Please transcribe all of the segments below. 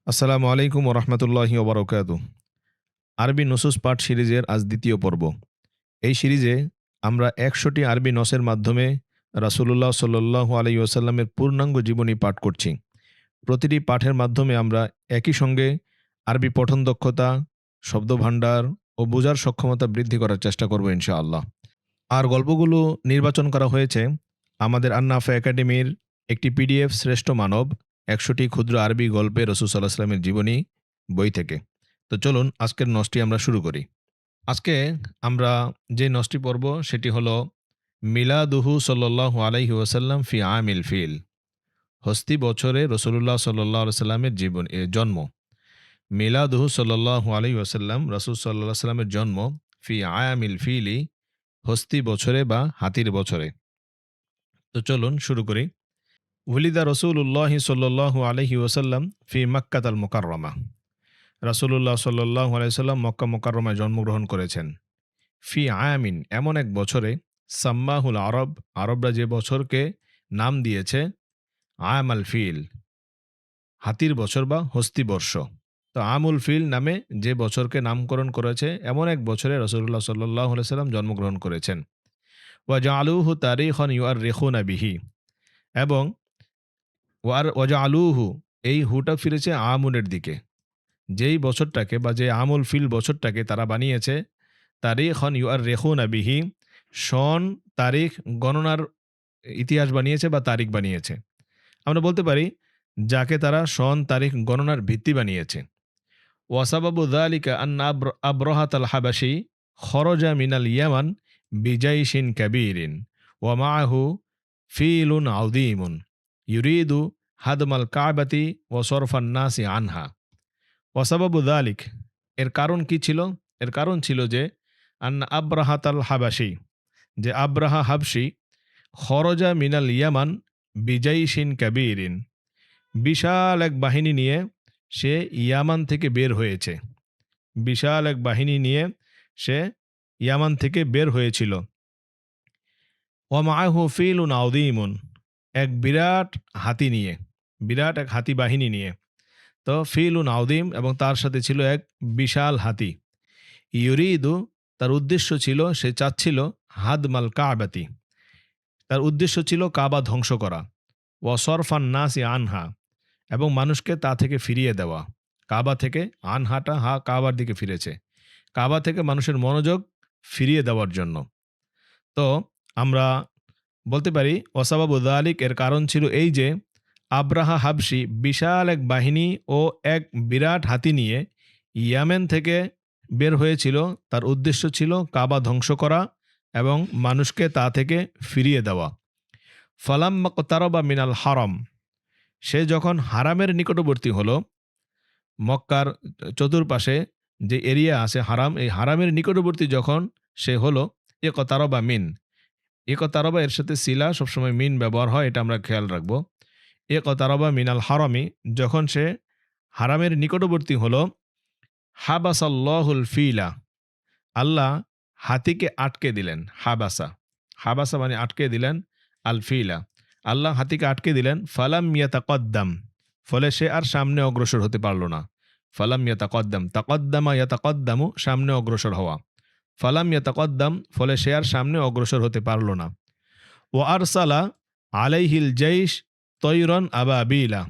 আসসালামু আলাইকুম ওরহমতুল্লাহি ওবরাকাতু। আরবি নুসুস পাঠ সিরিজের আজ দ্বিতীয় পর্ব। এই সিরিজে আমরা ১০০টি আরবি নসের মাধ্যমে রাসূলুল্লাহ সাল্লাল্লাহু আলাইহি ওয়াসাল্লামের পূর্ণাঙ্গ জীবনী পাঠ করছি। প্রতিটি পাঠের মাধ্যমে আমরা একই সঙ্গে আরবি পঠন দক্ষতা, শব্দভাণ্ডার ও বোঝার সক্ষমতা বৃদ্ধি করার চেষ্টা করব ইনশাআল্লাহ। আর গল্পগুলো নির্বাচন করা হয়েছে আমাদের আন-নাফা একাডেমির একটি পিডিএফ শ্রেষ্ঠ মানব ১০০টি ক্ষুদ্র আরবি গল্পে রাসূল সাল্লাল্লাহু আলাইহি ওয়াসাল্লামের জীবনী বই থেকে। তো চলুন আজকের নসটি আমরা শুরু করি। আজকে আমরা যে নসটি পড়ব সেটি হলো মিলাদুহু সাল্লাল্লাহু আলাইহি ওয়াসাল্লাম ফি আমিল ফিল। হস্তি বছরে রাসূলুল্লাহ সাল্লাল্লাহু আলাইহি ওয়াসাল্লামের জন্ম। মিলাদুহু সাল্লাল্লাহু আলাইহি ওয়াসাল্লাম রাসূল সাল্লাল্লাহু আলাইহি ওয়াসাল্লামের জন্ম ফি আমিল ফিলি, হস্তি বছরে বা হাতির বছরে। তো চলুন শুরু করি। উলিদা রসুল্লাহ সাল্লাল্লাহু আলাইহি ওয়াসাল্লাম ফি মাক্কাতাল মুকাররমা। রাসূলুল্লাহ সাল্লাল্লাহু আলাইহি ওয়াসাল্লাম মক্কা মুকাররমায় জন্মগ্রহণ করেছেন। ফি আয়ামিন, এমন এক বছরে, সাম্মাহুল আরব, আরবরা যে বছরকে নাম দিয়েছে আয়ামাল ফিল, হাতির বছর বা হস্তি বর্ষ। তো আমুল ফিল নামে যে বছরকে নামকরণ করেছে এমন এক বছরে রাসূলুল্লাহ সাল্লাল্লাহু আলাইহি ওয়াসাল্লাম জন্মগ্রহণ করেছেন। ওয়া জাআলুহু তারিখান ইউআররিখুনা বিহি, এবং ওয়াজা আলুহু, এই হুটা ফিরেছে আমুনের দিকে। যেই বছরটাকে বা যে আমুল ফিল বছরটাকে তারা বানিয়েছে তারিখান ইউআররিখুনা বিহি, সন তারিখ গণনার ইতিহাস বানিয়েছে বা তারিখ বানিয়েছে। আমরা বলতে পারি যাকে তারা সন তারিখ গণনার ভিত্তি বানিয়েছে। ওয়াসাবাবু যালিকা আন্না আবরাহাত আল হাবাসি খরজা মিনাল ইয়ামান বিজাইশিন কাবীরিন ওয়া মাআহু ফিলুন আযীমুন ইউরিদু হাদমাল কাবাতি ওয়া সরফান নাসি আনহা। ওয়াসাবাবু যালিক, এর কারণ কি ছিল? এর কারণ ছিল যে আন্না আবরাহাত আল হাবাসি, যে আব্রাহা হাবশি, খরজা মিনাল ইয়ামান বিজাইশিন কাবীরিন, বিশাল এক বাহিনী নিয়ে সে ইয়ামান থেকে বের হয়েছে। বিশাল এক বাহিনী নিয়ে সে ইয়ামান থেকে বের হয়েছিল। ওয়া মাআহু ফিলুন আযীমুন, এক বিরাট হাতি নিয়ে, বিরাট এক হাতি বাহিনী নিয়ে। তো ফিলুন আযীম, এবং তার সাথে ছিল এক বিশাল হাতি। ইউরিদু, তার উদ্দেশ্য ছিল, সে চাচ্ছিল হাদমাল কাবাতি, তার উদ্দেশ্য ছিল কাবা ধ্বংস করা। ওয়া সরফান নাসি আনহা, এবং মানুষকে তা থেকে ফিরিয়ে দেওয়া। কাবা থেকে, আনহাটা কাবার দিকে ফিরেছে, কাবা থেকে মানুষের মনোযোগ ফিরিয়ে দেওয়ার জন্য। তো আমরা বলতে পারি ওয়াসাবাবু যালিক, এর কারণ ছিল এই যে আব্রাহা হাবশি বিশাল এক বাহিনী ও এক বিরাট হাতি নিয়ে ইয়ামেন থেকে বের হয়েছিল। তার উদ্দেশ্য ছিল কাবা ধ্বংস করা এবং মানুষকে তা থেকে ফিরিয়ে দেওয়া। ফালাম্মা ইকতারাবা মিনাল হারাম, সে যখন হারামের নিকটবর্তী হলো, মক্কার চতুর্পাশে যে এরিয়া আছে হারাম, এই হারামের নিকটবর্তী যখন সে হলো, ইকতারাবা মিন, ইকতারাবা এর সাথে সিলা সবসময় মিন ব্যবহার হয়, এটা আমরা খেয়াল রাখবো। ইকতারাবা মিনাল হারামি, যখন সে হারামের নিকটবর্তী হলো, হাবাসাল্লাহুল ফিলা, আল্লাহ হাতিকে আটকে দিলেন। হাবাসা, হাবাসা মানে আটকে দিলেন, আল ফিলা, আল্লাহ হাতিকে আটকে দিলেন। ফালাম ইয়াতাকদ্দাম, ফলে সে আর সামনে অগ্রসর হতে পারল না। ফালাম ইয়াতাকদ্দাম, তাকদ্দামা ইয়াতাকদ্দামু, সামনে অগ্রসর হওয়া। ফালাম ইয়াতাকদ্দাম, ফলে সে আর সামনে অগ্রসর হতে পারল না। ও আরসালা আলাইহিল জাইশ তৈরন আবাবিলা।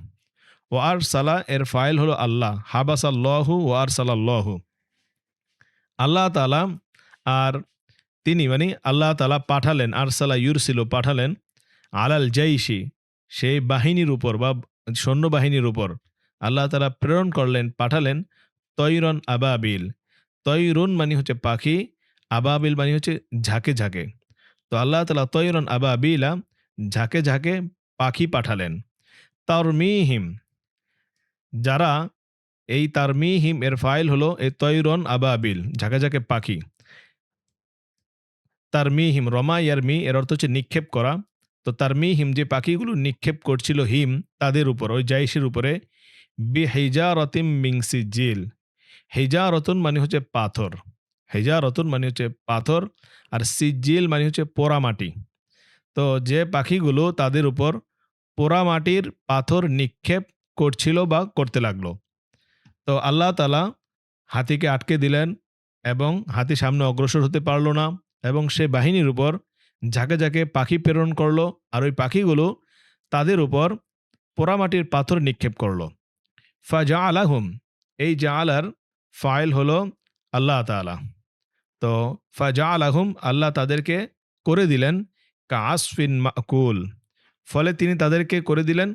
ও আরসালা এর ফাইল হলো আল্লাহ, হাবাসাল্লাহু ও আরসালাল্লাহু, আল্লাহ তাআলা, আর তিনি মানে আল্লাহ তাআলা পাঠালেন, আরসালা ইউরসিলু, পাঠালেন, আলাল জাইশি, সেই বাহিনীর উপর বা সৈন্যবাহিনীর উপর আল্লাহ তাআলা প্রেরণ করলেন, পাঠালেন, তৈরন আবাবিল। তৈরুন মানে হচ্ছে পাখি, আবাবিল মানে হচ্ছে ঝাঁকে ঝাঁকে। তো আল্লাহ তাআলা তৈরন আবাবিলা, ঝাঁকে ঝাঁকে পাখি পাঠালেন। তারমিহিম, যারা, এই তারমিহিম এর ফাইল হলো এই তৈরন আবাবিল, ঝাঁকে ঝাঁকে পাখি। তারমিহিম, রমা ইয়ারমি এর অর্থ হচ্ছে নিক্ষেপ করা। তো তারমিহিম, যে পাখিগুলো নিক্ষেপ করছিল হিম তাদের উপর, ওই জাইশের উপরে, বিহিজারাতিম মিন সিজিল, হিজারতুন মানে হচ্ছে পাথর, হিজারতুন মানে হচ্ছে পাথর, আর সিজিল মানে হচ্ছে পোড়ামাটি। তো যে পাখিগুলো তাদের উপর পোড়ামাটির পাথর নিক্ষেপ করছিল বা করতে লাগলো। তো আল্লাহ তাআলা হাতিকে আটকে দিলেন এবং হাতি সামনে অগ্রসর হতে পারল না এবং সে বাহিনীর উপর ঝাঁকে ঝাঁকে পাখি প্রেরণ করলো আর ওই পাখিগুলো তাদের উপর পোড়ামাটির পাথর নিক্ষেপ করলো। ফাজআলাহুম, এই জাআলার ফাইল হলো আল্লাহ তাআলা। তো ফাজআলাহুম, আল্লাহ তাদেরকে করে দিলেন কাআসফিন মাকুল, ফলে তিনি তাদেরকে করে দিলেন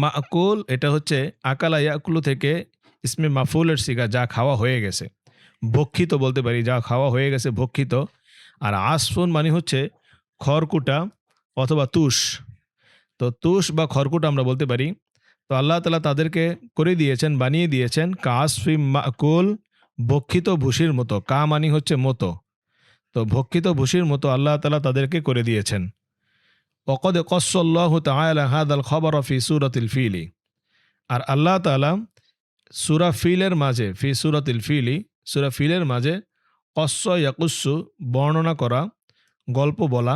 মাকুল। এটা হচ্ছে আকালা ইয়াকুলু থেকে ইসমে মাফুলের সিগা, যা খাওয়া হয়ে গেছে, ভক্ষিত বলতে পারি, যা খাওয়া হয়ে গেছে ভক্ষিত। আর আসফুন মানে হচ্ছে খড়কুটা অথবা তুষ। তো তুষ বা খড়কুটা আমরা বলতে পারি। তো আল্লাহ তাআলা তাদেরকে করে দিয়েছেন, বানিয়ে দিয়েছেন কাসফিম মাকুল, ভক্ষিত ভুসির মতো। কা মানি হচ্ছে মতো, তো ভক্ষিত ভুসির মতো আল্লাহ তাআলা তাদেরকে করে দিয়েছেন। ওকদ কসল্লাহু তাআলা হাদাল খবর ফি সূরাতিল ফিলি, আর আল্লাহ তাআলা সূরা ফিলের মাঝে, ফি সূরাতিল ফিলি, সূরা ফিলের মাঝে কস্স ইয়াকুসু বর্ণনা করা, গল্প বলা।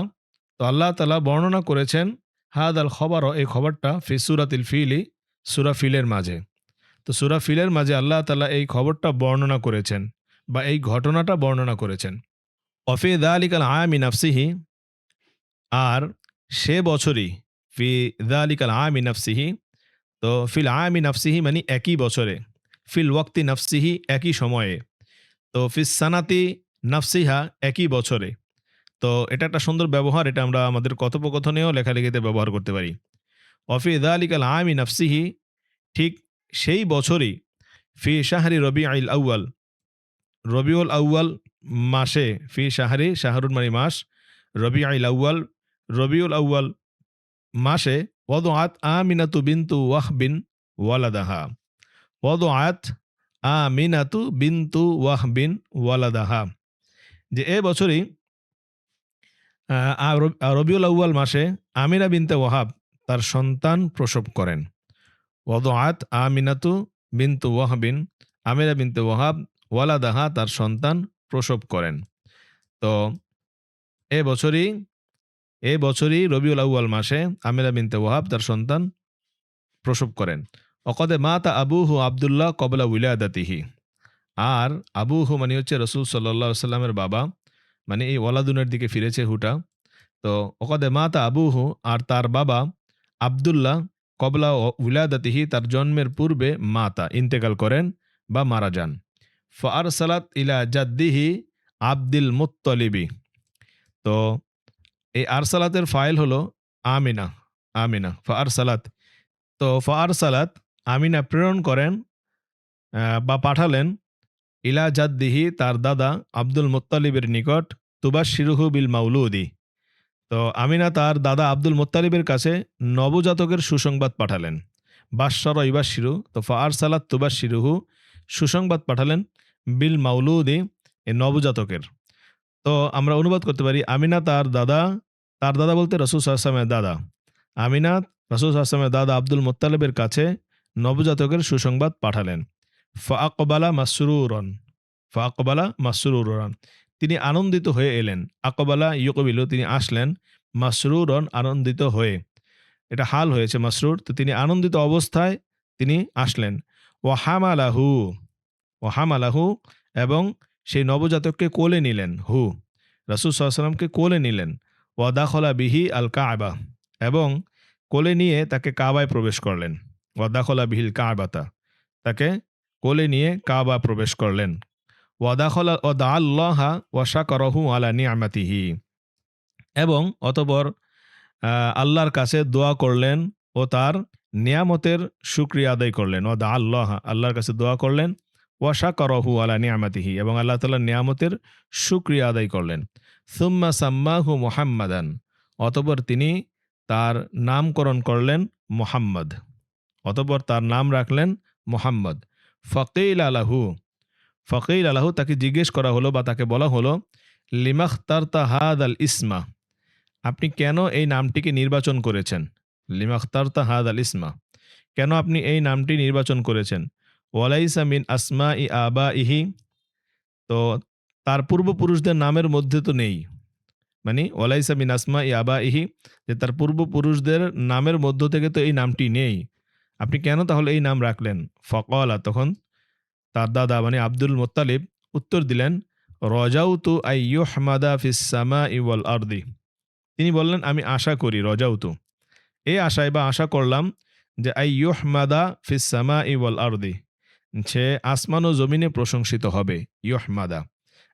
তো আল্লাহ তাআলা বর্ণনা করেছেন হাদাল খবর, এই খবরটা ফি সূরাতিল ফিলি, সূরা ফিলের মাঝে। তো সূরা ফিলের মাঝে আল্লাহ তাআলা এই খবরটা বর্ণনা করেছেন বা এই ঘটনাটা বর্ণনা করেছেন। অফি যালিকাল আami নাফসিহি, আর সে বছরই, ফি যালিকাল আami নাফসিহি, তো ফিল আami নাফসিহি মানে একই বছরে, ফিল ওয়াক্তি নাফসিহি একই সময়ে, তো ফিস সানাতি নাফসিহা একই বছরে। তো এটা একটা সুন্দর ব্যবহার, এটা আমরা আমাদের কথোপকথনেও লেখালেখিতে ব্যবহার করতে পারি। অফি যালিকাল আami নাফসিহি, ঠিক সেই বছরই, ফি শাহরি রবিউল আউয়াল, রবিউল আউয়াল মাসে, ফি শাহরি, শাহরুন মানে মাস, রবিউল আউয়াল, রবিউল আউয়াল মাসে, ওয়াদআত আমিনাতু বিনতু ওয়াহবিন ওয়ালাদাহা, ওয়াদআত আমিনাতু বিনতু ওয়াহবিন ওয়ালাদাহা, যে এ বছরই রবিউল আউয়াল মাসে আমিনা বিনতে ওয়াহাব তার সন্তান প্রসব করেন। ওয়াদআত আমিনাতু বিনতু ওয়াহবিন, আমিনা বিনতে ওয়াহাব ওয়ালাদাহা তার সন্তান প্রসব করেন। তো এ বছরই রবিউল আউয়াল মাসে আমিনা বিনতে ওয়াহাব তার সন্তান প্রসব করেন। অকদে মাতা আবুহু আবদুল্লাহ কবলা উলাদাতিহি, আর আবুহু মানে হচ্ছে রাসূল সাল্লাল্লাহু আলাইহি সাল্লামের বাবা, মানে এই ওয়ালাদুনের দিকে ফিরেছে হুটা। তো ওকদে মাতা আবুহু, আর তার বাবা আবদুল্লাহ কবলা উলাদাতিহি তার জন্মের পূর্বে মাতা ইন্তেকাল করেন বা মারা যান। ফারসালাত ইলা জাদ্দিহি আব্দুল মুত্তালিবি, তো এই আরসালাতের ফাইল হলো আমিনা, আমিনা ফারসালাত। তো ফারসালাত, আমিনা প্রেরণ করেন বা পাঠালেন, ইলা জাদ্দিহি তার দাদা আব্দুল মুত্তালিবের নিকট, তুবাশশিরুহু বিল মাউলুদি, তো আমিনা তার দাদা আব্দুল মুত্তালিবের কাছে নবজাতকের সুসংবাদ পাঠালেন। বাশশারা ইবাশশিরু, তো ফারসালাত তুবাশশিরুহু, সুসংবাদ পাঠালেন, বিল মাউলুদি, এই নবজাতকের। তো আমরা অনুবাদ করতে পারি আমিনা তার দাদা বলতে রাসূল সাল্লাল্লাহু আলাইহি ওয়াসাল্লামের দাদা। আমিনা রাসূল সাল্লাল্লাহু আলাইহি ওয়াসাল্লামের দাদা আব্দুল মুত্তালিবের কাছে নবজাতকের সুসংবাদ পাঠালেন। ফাআকবালা মাসরুরন, ফাআকবালা মাসরুরন, তিনি আনন্দিত হয়ে এলেন। আকবালা ইউকবিলু, তিনি আসলেন, মাসরুরন আনন্দিত হয়ে, এটা হাল হয়েছে মাসরুর, তো তিনি আনন্দিত অবস্থায় তিনি আসলেন। ওয়াহামালাহু, ওয়াহামালাহু, এবং সেই নবজাতককে কোলে নিলেন, হু রাসূল সাল্লাল্লাহু আলাইহি ওয়াসাল্লামকে কোলে নিলেন। ওয়াদাখলা বিহি আল কাবা, এবং কোলে নিয়ে তাকে কাবায় প্রবেশ করলেন। ওয়াদাখলা বিহিল কাবাতা, তাকে কোলে নিয়ে কাবা প্রবেশ করলেন। ওয়াদাখলা ওয়াদা আল্লাহা ওয়াশাকারাহু আলা নি'মাতিহি, এবং অতঃপর আল্লাহর কাছে দোয়া করলেন ও তার নিয়ামতের শুকরিয়া আদায় করলেন। ওয়াদা আল্লাহ, আল্লাহর কাছে দোয়া করলেন, ওয়াশাকারাহু আলা নি'মাতিহি, এবং আল্লাহ তাআলার নিয়ামতের শুকরিয়া আদায় করলেন। সুম্মা সাম্মাহু মুহাম্মাদান, অতঃপর তিনি তার নামকরণ করলেন মুহাম্মদ, অতঃপর তার নাম রাখলেন মুহাম্মদ। ফাকিল আলাহু, ফকিল আলাহু, তাকে জিজ্ঞেস করা হলো বা তাকে বলা হলো, লিমাখতারতা হাদাল ইসমা, আপনি কেন এই নামটিকে নির্বাচন করেছেন? লিমাখতারতা হাদাল ইসমা, কেন আপনি এই নামটি নির্বাচন করেছেন? ওয়ালাইসা মিন আসমা ই আবা ইহি, তো তার পূর্বপুরুষদের নামের মধ্যে তো নেই, মানে ওয়ালাইসা মিন আসমা ই আবা ইহি, যে তার পূর্বপুরুষদের নামের মধ্য থেকে তো এই নামটি নেই। আপনি কেন তাহলে এই নাম রাখলেন? ফকালা, তখন তার দাদা মানে আব্দুল মুত্তালিব উত্তর দিলেন, রজাউতু আই ইউহমাদা ফিস সামাই ওয়াল আরদি। তিনি বললেন, আমি আশা করি, রজাউতু এই আশায় বা আশা করলাম যে আই ইউহমাদা ফিস সামাই ওয়াল আরদি, সে আসমান ও জমিনে প্রশংসিত হবে। ইউহমাদা,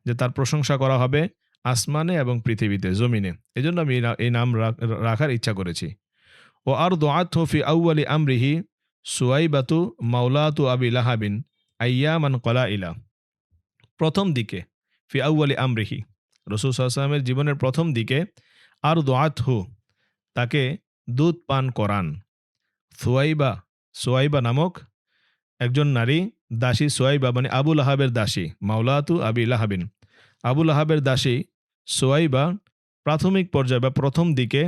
যে তার প্রশংসা করা হবে আসমানে এবং পৃথিবীতে, জমিনে। এজন্য আমি এই নাম রাখার ইচ্ছা করেছি। ও আর দোয়াত ফি আউয়ালি আমরিহি সুয়াইবাতু মাওলাতু আবি লাহাবিন আইয়ামান কলা ইলা। প্রথম দিকে, ফি আউয়ালি আমরিহি, রসুল সাল্লাল্লাহু আলাইহি ওয়াসাল্লামের জীবনের প্রথম দিকে, আর দোয়াতহু, তাকে দুধ পান করান। সুয়াইবা, সোয়াইবা নামক একজন নারী দাসী, সোয়াইবা মানে আবু লাহাবের দাসী, মাওলাতু আবি লাহাবিন, আবু লাহাবের দাসী সোয়াইবা প্রাথমিক পর্যায়ে বা প্রথম দিকে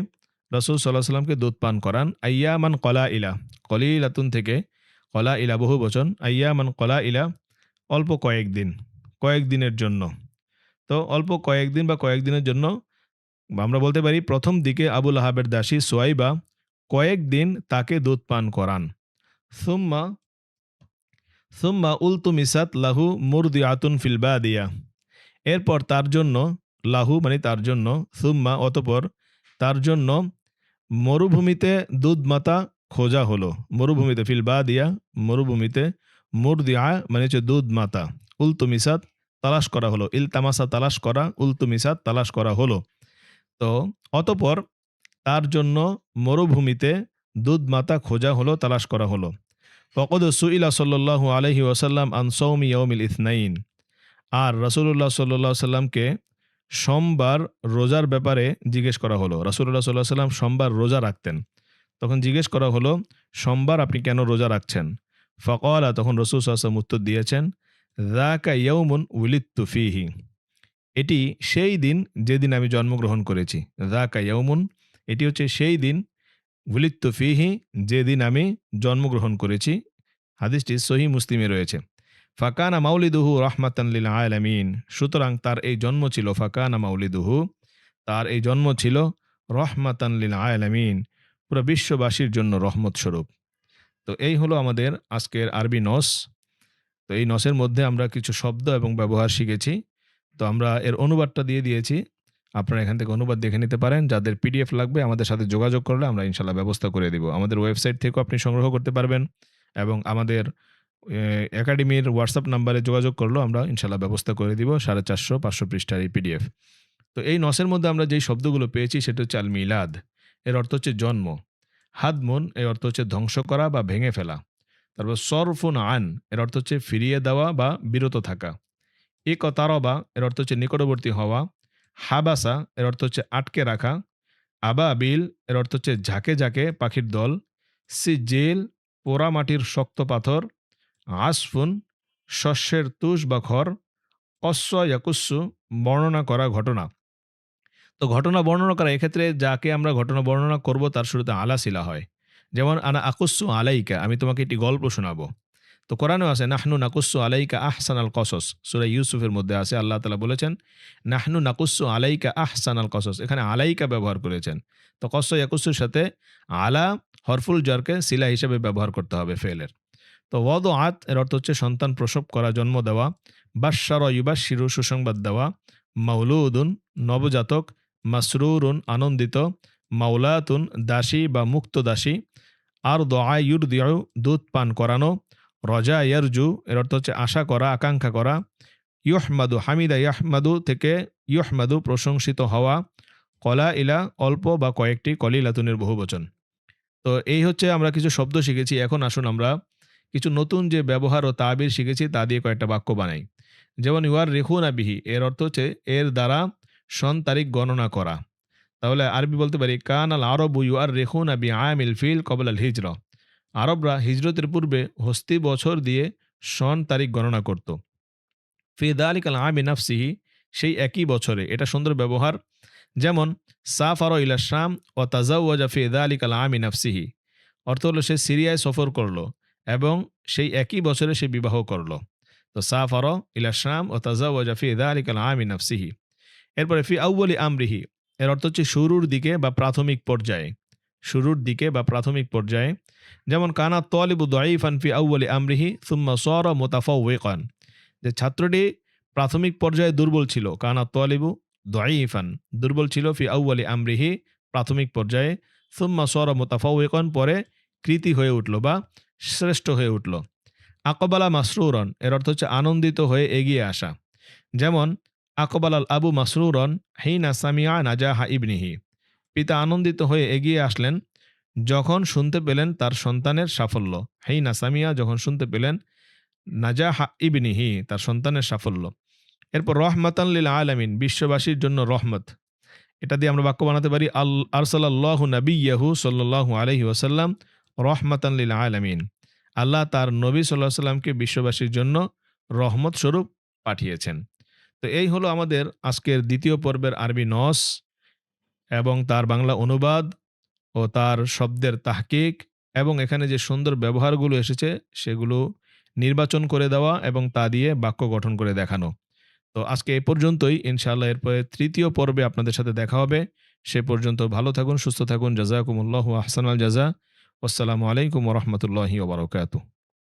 রসুল সাল্লাহ সাল্লামকে দুধ পান করান। আইয়ামান কলা ইলা, কলিলাতুন থেকে কলা ইলা বহু বচন, আইয়ামান কলা ইলা অল্প কয়েকদিন, কয়েকদিনের জন্য। তো অল্প কয়েকদিন বা কয়েকদিনের জন্য, বা আমরা বলতে পারি প্রথম দিকে আবুল আহাবের দাসী সোয়াইবা কয়েকদিন তাকে দুধ পান করান। সুম্মা সুম্মা উলতুমিসাত লাহু মুরদিআতুন ফিল বাদিয়া, এরপর তার জন্য, লাহু মানে তার জন্য, সুম্মা অতপর তার জন্য মরুভূমিতে দুধমাতা খোঁজা হলো। মরুভূমিতে, ফিল বাদিয়া মরুভূমিতে, মুরদিআ মানে হচ্ছে দুধ মাতা, উলতুমিসাত তালাশ করা হলো, ইলতামাসা তালাশ করা, উলতুমিসাত তালাশ করা হলো। তো অতপর তার জন্য মরুভূমিতে দুধ মাতা খোঁজা হলো, তালাশ করা হলো। ফকদ সুইলা সাল্লাল্লাহু আলাইহি ওয়াসাল্লাম আন সৌমি ইয়াউমিল ইথনাইন, আর রাসূলুল্লাহ সাল্লাল্লাহু আলাইহি সাল্লামকে সোমবার রোজার ব্যাপারে জিজ্ঞেস করা হলো। রাসূলুল্লাহ সাল্লাল্লাহু আলাইহি সাল্লাম সোমবার রোজা রাখতেন। তখন জিজ্ঞেস করা হলো, সোমবার আপনি কেন রোজা রাখছেন? ফাকালা, তখন রাসূল সাল্লাল্লাহু আলাইহি ওয়াসাল্লাম উত্তর দিয়েছেন, যাকা ইয়াউমুন উলিদতু ফীহি, এটি সেই দিন যেদিন আমি জন্মগ্রহণ করেছি। যাকা ইয়াউমুন, এটি হচ্ছে সেই দিন, উলিদতু ফীহি, যেদিন আমি জন্মগ্রহণ করেছি। হাদিসটি সহিহ মুসলিমে রয়েছে। ফাকানা মাউলিদুহু রাহমাতান লিল আলামিন, সুতরাং তার এই জন্ম ছিল, ফাকানা মাউলিদুহু, তার এই জন্ম ছিল রহমাতান লিল আলামিন, পুরো বিশ্ববাসীর জন্য রহমত স্বরূপ। তো এই হলো আমাদের আজকের আরবি নস। তো এই নসের মধ্যে আমরা কিছু শব্দ এবং ব্যবহার শিখেছি। তো আমরা এর অনুবাদটা দিয়ে দিয়েছি, আপনারা এখান থেকে অনুবাদ দেখে নিতে পারেন। যাদের পিডিএফ লাগবে আমাদের সাথে যোগাযোগ করলে আমরা ইনশাল্লাহ ব্যবস্থা করে দিব। আমাদের ওয়েবসাইট থেকেও আপনি সংগ্রহ করতে পারবেন, এবং আমাদের একাডেমির হোয়াটসঅ্যাপ নাম্বারে যোগাযোগ করলেও আমরা ইনশাল্লাহ ব্যবস্থা করে দিব 450-500 পৃষ্ঠার এই পিডিএফ। তো এই নসের মধ্যে আমরা যেই শব্দগুলো পেয়েছি সেটা হচ্ছে আল মিলাদ, এর অর্থ হচ্ছে জন্ম। হাদমুন, এর অর্থ হচ্ছে ধ্বংস করা বা ভেঙে ফেলা। তারপর সরফুন আন, এর অর্থ হচ্ছে ফিরিয়ে দেওয়া বা বিরত থাকা। ইকতারবা, এর অর্থ হচ্ছে নিকটবর্তী হওয়া। হাবাসা, এর অর্থ হচ্ছে আটকে রাখা। আবাবিল, এর অর্থ হচ্ছে ঝাঁকে ঝাঁকে পাখির দল। সিজিল, পোড়া মাটির শক্ত পাথর। আসফুন, শস্যের তুষ বা খড়। কস্স ইয়াকুস্সু, বর্ণনা করা ঘটনা। তো ঘটনা বর্ণনা করা, এক্ষেত্রে যাকে আমরা ঘটনা বর্ণনা করব তার শুরুতে আলা সিলা হয়। যেমন আনা আকুস্সু আলাইকা, আমি তোমাকে একটি গল্প শোনাবো। তো কোরআনেও আছে নাহনু নাকুস্সু আলাইকা আহসানাল কসস, সূরা ইউসুফের মধ্যে আছে, আল্লাহ তাআলা বলেছেন নাহনু নাকুস্সু আলাইকা আহসানাল কসস, এখানে আলাইকা ব্যবহার করেছেন। তো কস্স ইয়াকুস্সুর সাথে আলা হরফুল জারকে সিলা হিসেবে ব্যবহার করতে হবে ফেলের। তো ওয়াদআত, এর অর্থ হচ্ছে সন্তান প্রসব করা, জন্ম দেওয়া। বাশশারা ইউবাশশিরু, সুসংবাদ দেওয়া। মাউলুদুন, নবজাতক। মাসরুরুন, আনন্দিত। মাওলাতুন, দাসী বা মুক্ত দাসী। আর দোয়া ইউরদিউ, দুধ পান করানো। রজা ইয়ারজু, এর অর্থ হচ্ছে আশা করা, আকাঙ্ক্ষা করা। ইউহমাদু, হামিদা ইয়াহমাদু থেকে ইউহমাদু, প্রশংসিত হওয়া। কলা ইলা, অল্প বা কয়েকটি, কলিলাতুনের বহুবচন। তো এই হচ্ছে আমরা কিছু শব্দ শিখেছি। এখন আসুন আমরা কিছু নতুন যে ব্যবহার ও তাবির শিখেছি তা দিয়ে কয়েকটা বাক্য বানাই। যেমন ইউয়ার রেখুনা বিহি, এর অর্থ হচ্ছে এর দ্বারা সন তারিখ গণনা করা। তাহলে আরবি বলতে পারি কান আল আরবু ইউয়ার রেখুনা বি আমিল ফিল কবল আল হিজরা, আরবরা হিজরতের পূর্বে হস্তি বছর দিয়ে সন তারিখ গণনা করত। ফি দালিক আল আমি নাফসিহি, সেই একই বছরে, এটা সুন্দর ব্যবহার। যেমন সাফার ইলা শাম ও তাজাওয়াজা ফি দালিক আল আমি নাফসিহি, অর্থ হলো সে সিরিয়ায় সফর করলো এবং সেই একই বছরে সে বিবাহ করলো। তো সাফার ইলা শাম ও তাজাওয়াজা ফি দালিক আল আমি নাফসিহি। এরপরে ফি আউয়ালি আমরিহি, এর অর্থ হচ্ছে শুরুর দিকে বা প্রাথমিক পর্যায়ে। শুরুর দিকে বা প্রাথমিক পর্যায়ে, যেমন কানা তালিবু দাঈফান ফি আউয়ালি আমরিহি সুম্মা সারা মুতাফাওয়িকান, যে ছাত্রটি প্রাথমিক পর্যায়ে দুর্বল ছিল, কানা তালিবু দাঈফান, দুর্বল ছিল, ফি আউয়ালি আমরিহি, প্রাথমিক পর্যায়ে, সুম্মা সারা মুতাফাওয়িকান, পরে কৃতী হয়ে উঠল বা শ্রেষ্ঠ হয়ে উঠল। আকবালা মাসরুরন, এর অর্থ হচ্ছে আনন্দিত হয়ে এগিয়ে আসা, যেমন আকবাল আল আবু মাসরুরন হিনা সামিয়া নাজাহা ইবনিহি, পিতা আনন্দিত হয়ে এগিয়ে আসলেন যখন শুনতে পেলেন তার সন্তানের সাফল্য। হিনা সামিয়া, যখন শুনতে পেলেন, নাজাহা ইবনিহি, তার সন্তানের সাফল্য। এরপর রহমাতান লিল আলামিন, বিশ্ববাসীর জন্য রহমত, এটা দিয়ে আমরা বাক্য বানাতে পারি আল আরসালাল্লাহু নাবিয়্যাহু সাল্লাল্লাহু আলাইহি ওয়াসাল্লাম রহমাতান লিল আলামিন, আল্লাহ তার নবী সাল্লাল্লাহু আলাইহি ওয়াসাল্লামকে বিশ্ববাসীর জন্য রহমত স্বরূপ পাঠিয়েছেন। তো এই হলো আমাদের আজকের দ্বিতীয় পর্বের আরবি নস এবং তার বাংলা অনুবাদ ও তার শব্দের তাহকিক, এবং এখানে যে সুন্দর ব্যবহারগুলো এসেছে সেগুলো নির্বাচন করে দেওয়া এবং তা দিয়ে বাক্য গঠন করে দেখানো। তো আজকে এ পর্যন্তই, ইনশাআল্লাহ এরপরে তৃতীয় পর্বে আপনাদের সাথে দেখা হবে। সে পর্যন্ত ভালো থাকুন, সুস্থ থাকুন। জাযাকুমুল্লাহু আহসানাল জাযা। আসসালামু আলাইকুম ওয়া রাহমাতুল্লাহি ওয়া বারাকাতুহু।